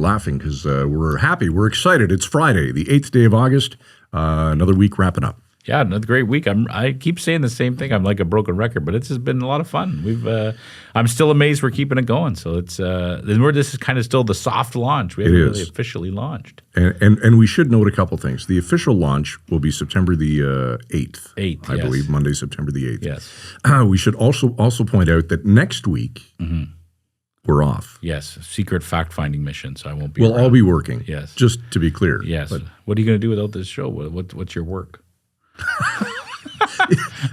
laughing because we're happy. We're excited. It's Friday, the 8th day of August. Another week wrapping up. Yeah, another great week. I keep saying the same thing. I'm like a broken record, but it's just been a lot of fun. I'm still amazed we're keeping it going. So this is kind of still the soft launch. We haven't really officially launched. And we should note a couple things. The official launch will be September the 8th. I believe, Monday, September the 8th. Yes. We should also point out that next week we're off. Yes, secret fact-finding mission. So I won't be. We'll all be working. Yes, just to be clear. Yes. But what are you going to do without this show? What's your work?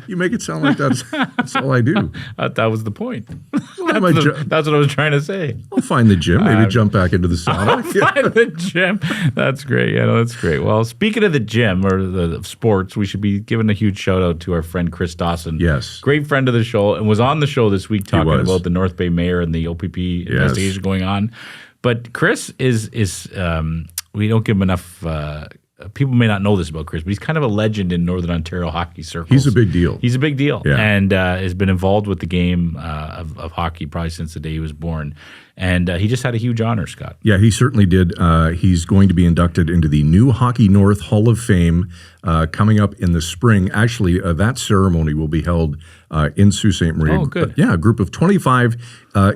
You make it sound like that's all I do. That was the point. That's what I was trying to say. I'll find the gym. Maybe jump back into the sauna. Find the gym. That's great. Yeah, no, that's great. Well, speaking of the gym or the sports, we should be giving a huge shout out to our friend Chris Dawson. Yes, great friend of the show, and was on the show this week talking about the North Bay mayor and the OPP investigation going on. But Chris is we don't give him enough. People may not know this about Chris, but he's kind of a legend in Northern Ontario hockey circles. He's a big deal. He's a big deal, and has been involved with the game of hockey probably since the day he was born. And he just had a huge honor, Scott. Yeah, he certainly did. He's going to be inducted into the new Hockey North Hall of Fame coming up in the spring. Actually, that ceremony will be held in Sault Ste. Marie. Oh, good. A group of 25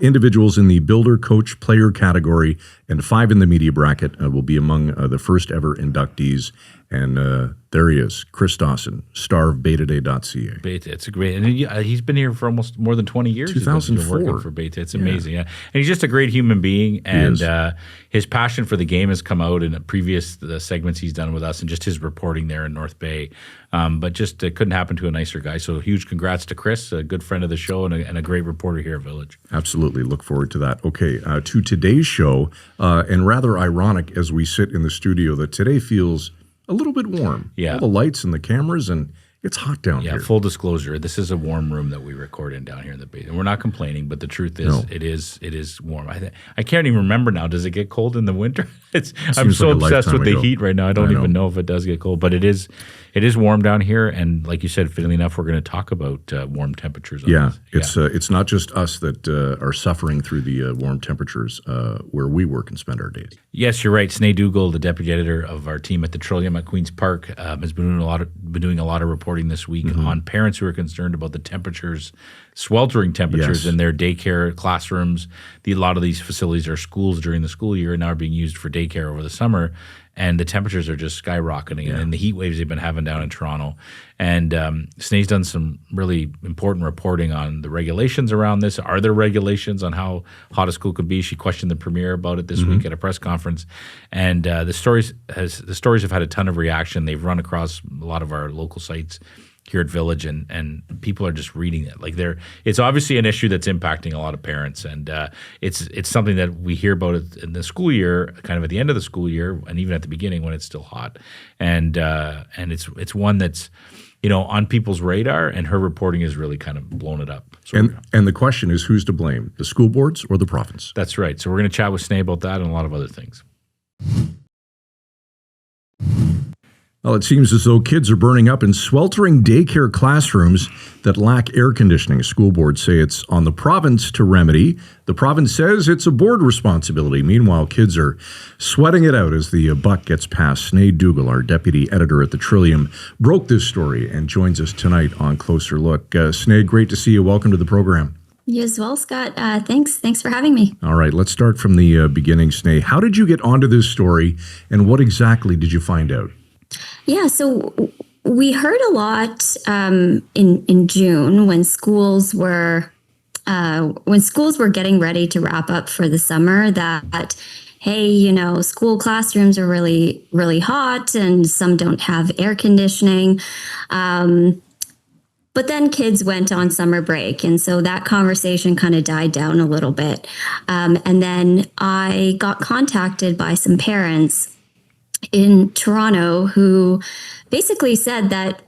individuals in the builder, coach, player category, and 5 in the media bracket will be among the first ever inductees. And there he is, Chris Dawson, star of betaday.ca. Beta, it's a great, and he's been here for almost more than 20 years. 2004. He's been working for Beta. It's amazing. Yeah. And he's just a great human being, and his passion for the game has come out in previous segments he's done with us, and just his reporting there in North Bay. But just it couldn't happen to a nicer guy. So huge congrats to Chris, a good friend of the show and a great reporter here at Village. Absolutely. Look forward to that. Okay, to today's show, and rather ironic as we sit in the studio that today feels a little bit warm. Yeah. All the lights and the cameras, and it's hot down here. Yeah, full disclosure, this is a warm room that we record in down here in the Bay. And we're not complaining, but the truth is it is warm. I can't even remember now. Does it get cold in the winter? I'm so obsessed with the heat right now. I don't even know if it does get cold, but it is warm down here. And like you said, fittingly enough, we're going to talk about warm temperatures. It's not just us that are suffering through the warm temperatures where we work and spend our days. Yes, you're right. Sinead Dougal, the deputy editor of our team at the Trillium at Queen's Park, has been doing a lot of reporting this week on parents who are concerned about the temperatures, sweltering temperatures in their daycare classrooms. A lot of these facilities are schools during the school year and now are being used for daycare over the summer. And the temperatures are just skyrocketing, and the heat waves they've been having down in Toronto. And Sinead's done some really important reporting on the regulations around this. Are there regulations on how hot a school could be? She questioned the premier about it this week at a press conference. And the stories have had a ton of reaction. They've run across a lot of our local sites here at Village, and people are just reading it. Like it's obviously an issue that's impacting a lot of parents, and it's something that we hear about it in the school year, kind of at the end of the school year, and even at the beginning when it's still hot, and it's one that's on people's radar, and her reporting has really kind of blown it up. So and the question is, who's to blame, the school boards or the province? That's right. So we're going to chat with Sinead about that and a lot of other things. Well, it seems as though kids are burning up in sweltering daycare classrooms that lack air conditioning. School boards say it's on the province to remedy. The province says it's a board responsibility. Meanwhile, kids are sweating it out as the buck gets passed. Sinead Dougal, our deputy editor at the Trillium, broke this story and joins us tonight on Closer Look. Sinead, great to see you. Welcome to the program. You as well, Scott. Thanks for having me. All right, let's start from the beginning, Sinead. How did you get onto this story, and what exactly did you find out? Yeah, so we heard a lot in June when schools were getting ready to wrap up for the summer that, hey, school classrooms are really, really hot and some don't have air conditioning. But then kids went on summer break. And so that conversation kind of died down a little bit. And then I got contacted by some parents in Toronto who basically said that,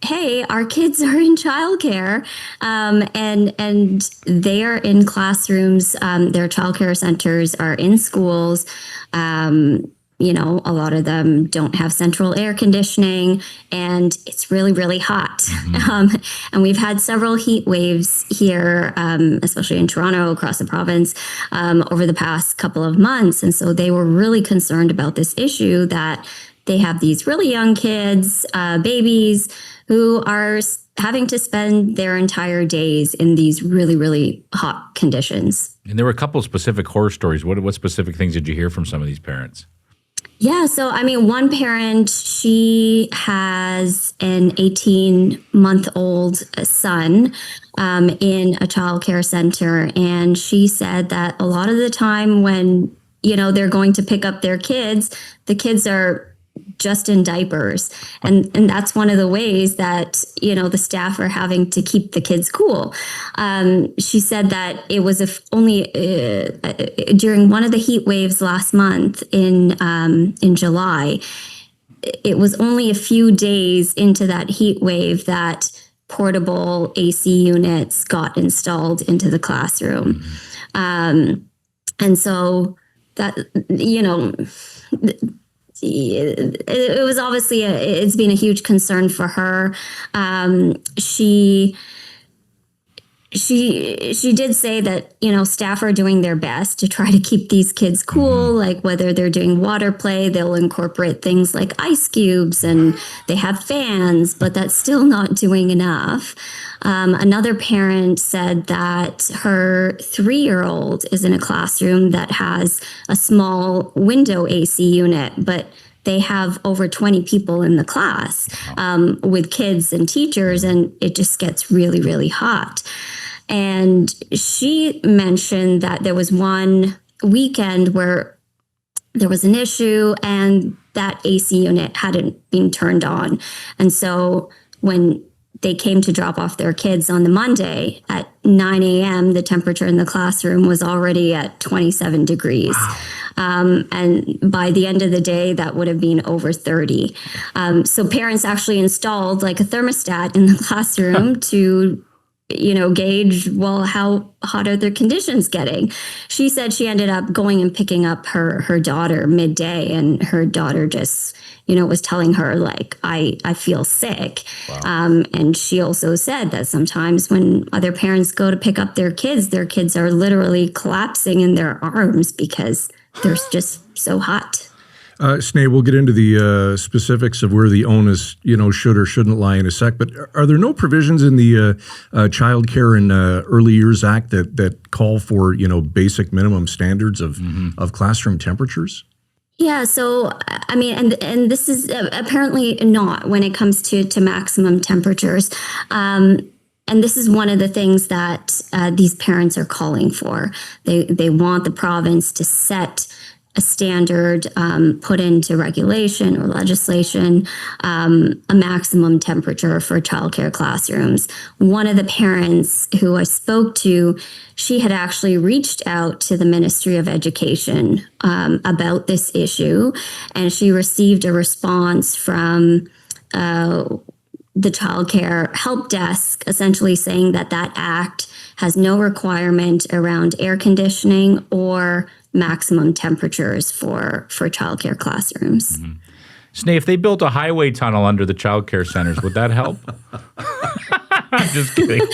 hey, our kids are in childcare, and they are in classrooms. Their childcare centers are in schools. a lot of them don't have central air conditioning, and it's really, really hot. Mm-hmm. And we've had several heat waves here, especially in Toronto, across the province, over the past couple of months. And so they were really concerned about this issue that they have these really young kids, babies, who are having to spend their entire days in these really, really hot conditions. And there were a couple of specific horror stories. What specific things did you hear from some of these parents? Yeah. So, one parent, she has an 18-month-old son in a childcare center. And she said that a lot of the time when, they're going to pick up their kids, the kids are just in diapers. And that's one of the ways that, the staff are having to keep the kids cool. She said that it was only during one of the heat waves last month in July, it was only a few days into that heat wave that portable AC units got installed into the classroom. And so that, it was obviously it's been a huge concern for her. She did say that, staff are doing their best to try to keep these kids cool, mm-hmm. like whether they're doing water play, they'll incorporate things like ice cubes and they have fans, but that's still not doing enough. Another parent said that her 3-year-old is in a classroom that has a small window AC unit, but they have over 20 people in the class with kids and teachers, and it just gets really, really hot. And she mentioned that there was one weekend where there was an issue and that AC unit hadn't been turned on. And so when they came to drop off their kids on the Monday at 9 a.m., the temperature in the classroom was already at 27 degrees. Wow. And by the end of the day, that would have been over 30. So parents actually installed like a thermostat in the classroom to gauge, well, how hot are their conditions getting? She said she ended up going and picking up her daughter midday, and her daughter just, was telling her, like, I feel sick. Wow. And she also said that sometimes when other parents go to pick up their kids are literally collapsing in their arms because they're just so hot. Sinead, we'll get into the specifics of where the onus, should or shouldn't lie in a sec. But are there no provisions in the Child Care and Early Years Act that call for, basic minimum standards of classroom temperatures? Yeah. So, and this is apparently not when it comes to maximum temperatures. And this is one of the things that these parents are calling for. They want the province to set a standard, put into regulation or legislation, a maximum temperature for childcare classrooms. One of the parents who I spoke to, she had actually reached out to the Ministry of Education about this issue, and she received a response from the childcare help desk, essentially saying that act has no requirement around air conditioning or maximum temperatures for childcare classrooms. Mm-hmm. Sinead, if they built a highway tunnel under the childcare centers, would that help? I'm just kidding.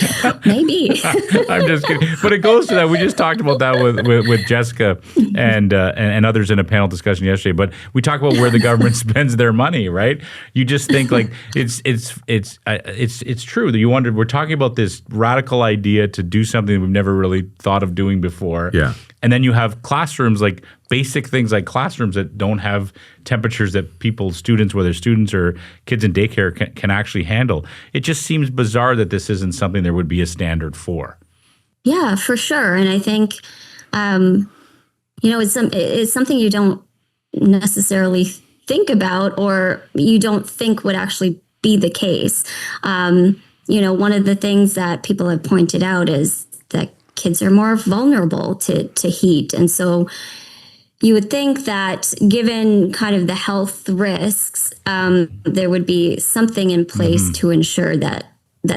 Maybe. I'm just kidding. But it goes to that. We just talked about that with Jessica and others in a panel discussion yesterday. But we talk about where the government spends their money, right? You just think like it's true that you wonder. We're talking about this radical idea to do something we've never really thought of doing before. Yeah. And then you have classrooms, like basic things like classrooms that don't have temperatures that students, whether students or kids in daycare, can actually handle. It just seems bizarre that this isn't something there would be a standard for. Yeah, for sure. And I think, it's something you don't necessarily think about, or you don't think would actually be the case. One of the things that people have pointed out is that kids are more vulnerable to heat. And so you would think that given kind of the health risks, there would be something in place to ensure that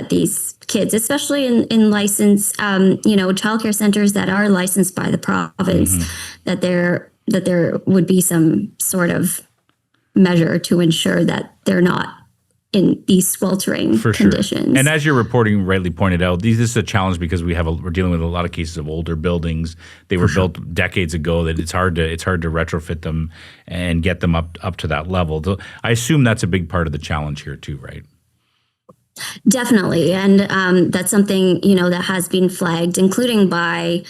these kids, especially in licensed, childcare centers that are licensed by the province, that they're that there would be some sort of measure to ensure that they're not in these sweltering conditions. And as your reporting rightly pointed out, this is a challenge because we're dealing with a lot of cases of older buildings. They were built decades ago. That it's hard to retrofit them and get them up to that level. So I assume that's a big part of the challenge here too, right? Definitely, and that's something that has been flagged, including by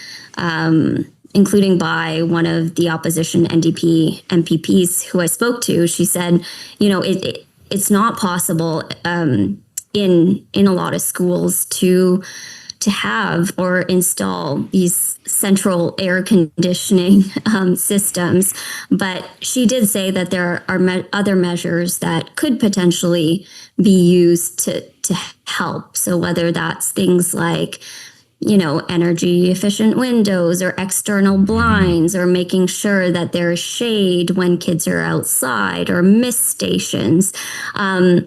one of the opposition NDP MPPs who I spoke to. She said, it's not possible in a lot of schools to have or install these central air conditioning systems. But she did say that there are other measures that could potentially be used to help. So whether that's things like energy efficient windows or external blinds, or making sure that there's shade when kids are outside, or mist stations. So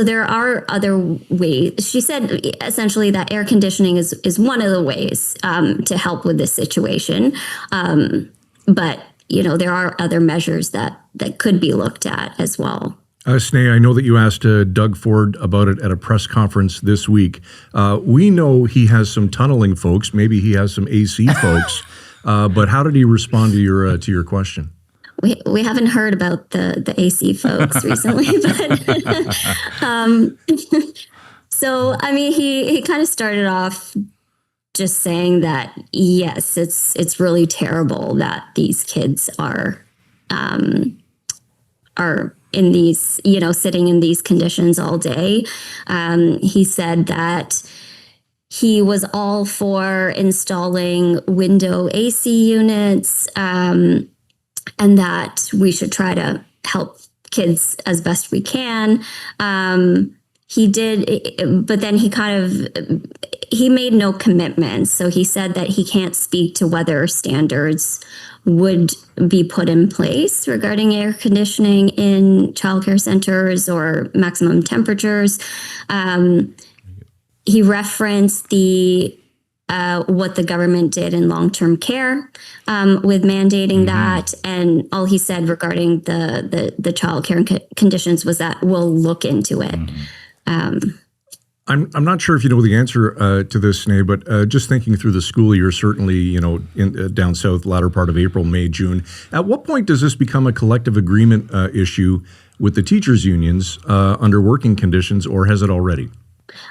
there are other ways. She said essentially that air conditioning is one of the ways to help with this situation. But there are other measures that could be looked at as well. Sneh, I know that you asked Doug Ford about it at a press conference this week. We know he has some tunneling folks. Maybe he has some AC folks. But how did he respond to your question? We haven't heard about the AC folks recently, but so I mean, he kind of started off just saying that yes, it's really terrible that these kids are in these, sitting in these conditions all day. He said that he was all for installing window AC units, and that we should try to help kids as best we can. He did, but then he made no commitments. So he said that he can't speak to whether standards would be put in place regarding air conditioning in childcare centers or maximum temperatures. He referenced what the government did in long-term care with mandating that, and all he said regarding the childcare conditions was that we'll look into it. I'm not sure if you know the answer to this, Sneh, but just thinking through the school year, certainly, down south, latter part of April, May, June. At what point does this become a collective agreement issue with the teachers' unions under working conditions, or has it already?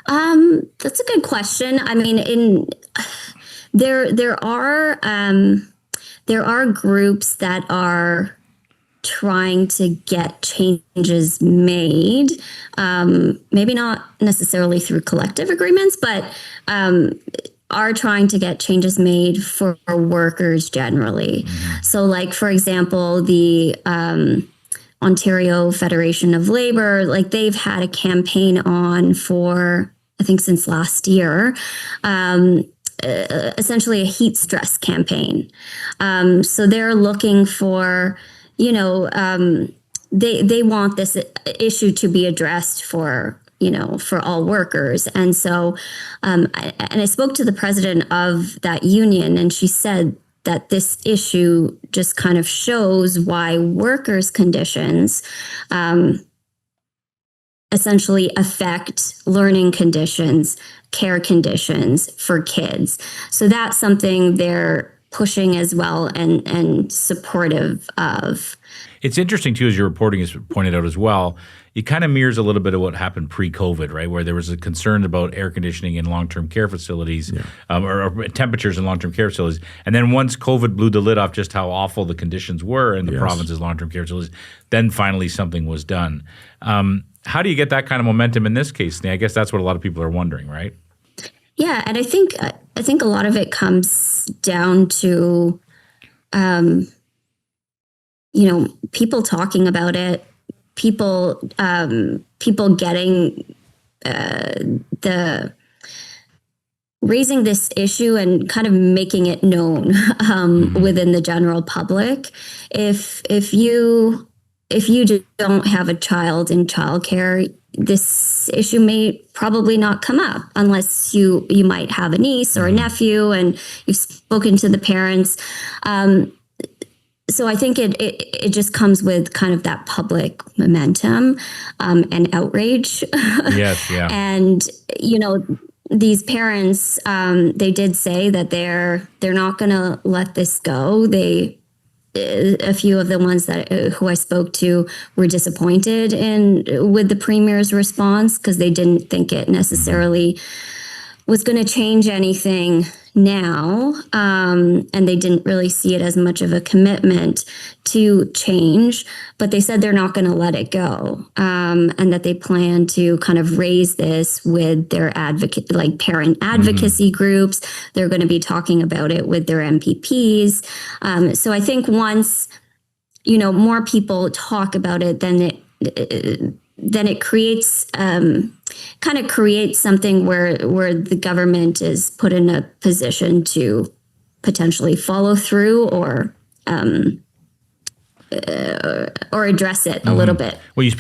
That's a good question. I mean, there are groups that are trying to get changes made, maybe not necessarily through collective agreements, but are trying to get changes made for workers generally. So like, for example, the Ontario Federation of Labor, like they've had a campaign on for, I think since last year, essentially a heat stress campaign. So they're looking for, they want this issue to be addressed for all workers. And so, and I spoke to the president of that union, and she said that this issue just kind of shows why workers' conditions essentially affect learning conditions, care conditions for kids. So that's something they're pushing as well and supportive of. It's interesting, too, as your reporting has pointed out as well, it kind of mirrors a little bit of what happened pre-COVID, right, where there was a concern about air conditioning in long-term care facilities or temperatures in long-term care facilities. And then once COVID blew the lid off just how awful the conditions were in the province's long-term care facilities, then finally something was done. How do you get that kind of momentum in this case? I guess that's what a lot of people are wondering, right? Yeah, and I think a lot of it comes down to, people talking about it, people getting raising this issue and kind of making it known within the general public. If you don't have a child in childcare, this issue may probably not come up unless you might have a niece or a nephew and you've spoken to the parents. so I think it just comes with kind of that public momentum and outrage. Yes, yeah. And, these parents, they did say that they're not going to let this go. A few of the ones who I spoke to were disappointed with the premier's response because they didn't think it necessarily was going to change anything now, and they didn't really see it as much of a commitment to change, but they said they're not going to let it go, and that they plan to kind of raise this with their parent advocacy groups. They're going to be talking about it with their MPPs. So I think once, more people talk about it, then it creates kind of creates something where the government is put in a position to potentially follow through or address it a little bit. Well, you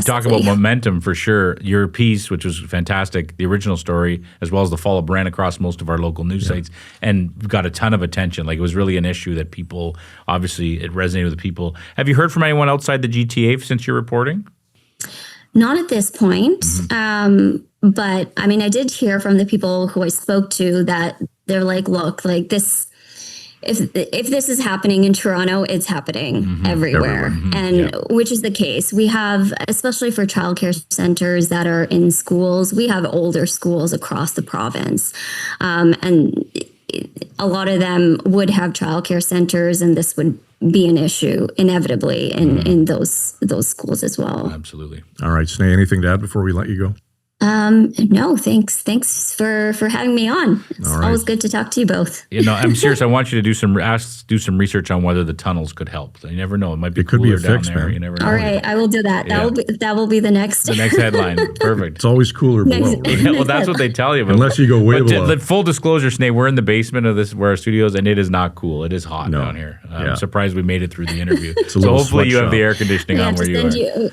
talk about momentum for sure. Your piece, which was fantastic, the original story, as well as the follow-up, ran across most of our local news sites and got a ton of attention. Like, it was really an issue that people, obviously, it resonated with people. Have you heard from anyone outside the GTA since your reporting? Not at this point. But I mean, I did hear from the people who I spoke to that they're like, look, like this, if this is happening in Toronto, it's happening everywhere. And which is the case. We have, especially for childcare centers that are in schools, we have older schools across the province. And a lot of them would have childcare centers, and this would be an issue inevitably in those schools as well. Absolutely. All right, Sneh, anything to add before we let you go? No, thanks for having me on. It's always good to talk to you both. I'm serious. I want you to do some research on whether the tunnels could help. You never know. It might be could be a down fix, there. man. You never know. All right, I will do that. That will be the next headline. Perfect. It's always cooler below. Right? Yeah, well, that's what they tell you. But, unless you go way below. Full disclosure, Sneh, we're in the basement of this where our studio is, and it is not cool. It is hot down here. I'm surprised we made it through the interview. So hopefully you have the air conditioning on where you are.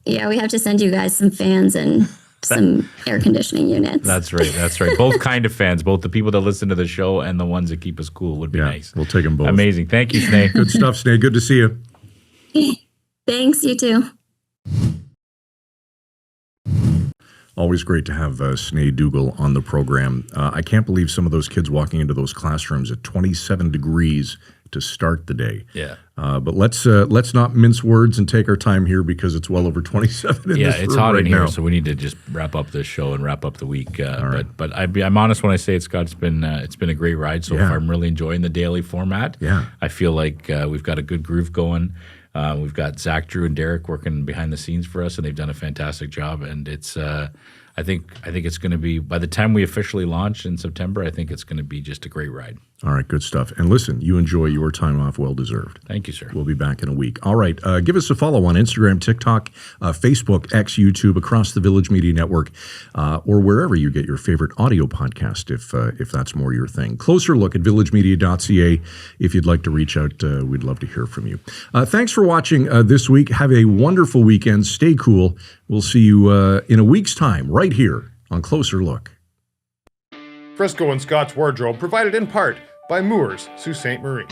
Yeah, we have to send you guys some fans and some air conditioning units. That's right. Both kind of fans, both the people that listen to the show and the ones that keep us cool would be nice. We'll take them both. Amazing. Thank you, Sneh. Good stuff, Sneh. Good to see you. Thanks, you too. Always great to have Sneh Dougal on the program. I can't believe some of those kids walking into those classrooms at 27 degrees to start the day. Yeah. But let's not mince words and take our time here because it's well over 27 in this room. Yeah, it's hot right in here, now. so we need to just wrap up this show and wrap up the week. But I'm honest when I say it, Scott. It's been a great ride so far. I'm really enjoying the daily format. Yeah. I feel like we've got a good groove going. We've got Zach, Drew, and Derek working behind the scenes for us, and they've done a fantastic job. And it's I think it's going to be, by the time we officially launch in September, I think it's going to be just a great ride. All right, good stuff. And listen, you enjoy your time off, well deserved. Thank you, sir. We'll be back in a week. All right, give us a follow on Instagram, TikTok, Facebook, X, YouTube, across the Village Media Network, or wherever you get your favorite audio podcast, if that's more your thing. Closer look at villagemedia.ca. If you'd like to reach out, we'd love to hear from you. Thanks for watching this week. Have a wonderful weekend. Stay cool. We'll see you in a week's time right here on Closer Look. Frisco and Scott's Wardrobe provided in part by Moores, Sault Ste. Marie.